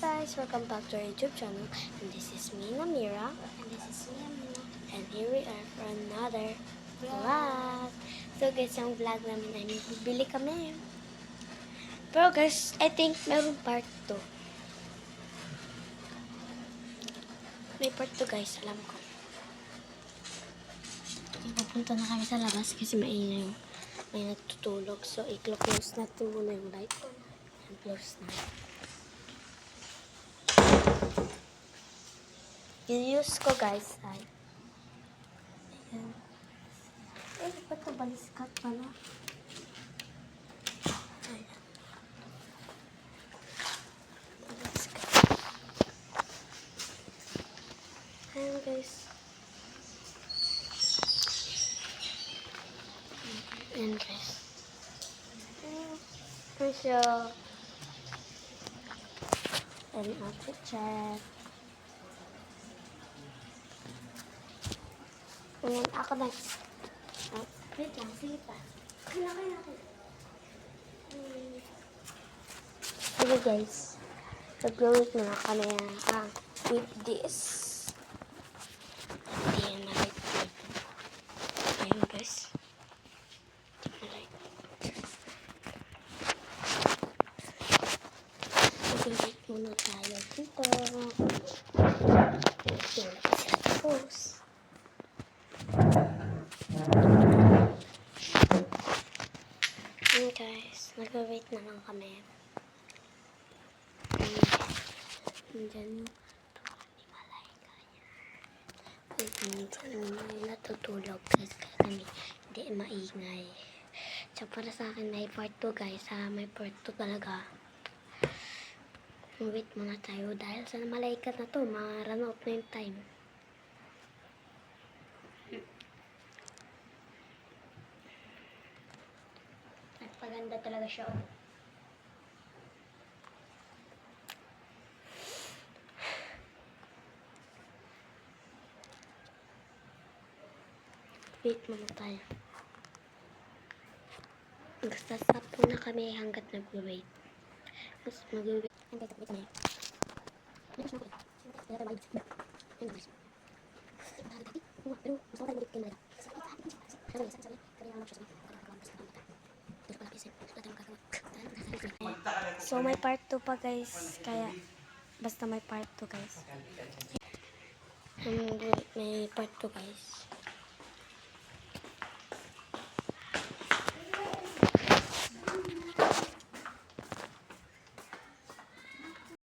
guys, welcome back to our YouTube channel. And this is me, Namira. And this is me, Amina. And here we are for another vlog. So guys, yung vlog namin ay may bibili kami. Pero guys, I think meron part 2. May part 2 guys, alam ko. Pupunta na kami sa labas kasi may natutulog. So, i-close natin muna yung light. And close na. Yung use ko guys ay ayan. Eh, ba't nabaliskat pala? Ayan. Nabaliskat. Ayan guys. Ayan guys. Ayan siya. Ayan ang outfit check. Ayan, ako next. Oh, wait lang, sige pa. Kaya. Sige guys. Nag-gawit na kami with this. Hindi yan na-light dito. Ayan guys. Hindi na-light. Nag-gawit muna tayo dito. Ito, tapos. Ayan guys, nag-wait na lang kami. Nandyan ni Malayka niya. Minsan natutulog guys kaya kami hindi maingay. So para sa akin may part 2 guys may part 2 talaga. Wait muna tayo dahil sa Malayka na to, ma-run out na yung time. Paganda talaga siya. Wait muna tayo. Magsasap muna kami hanggat nag-wait. Tapos mag-wait. Hanggat nag-wait kami. So may part 2 pa guys, kaya basta may part 2 guys. May part 2 guys.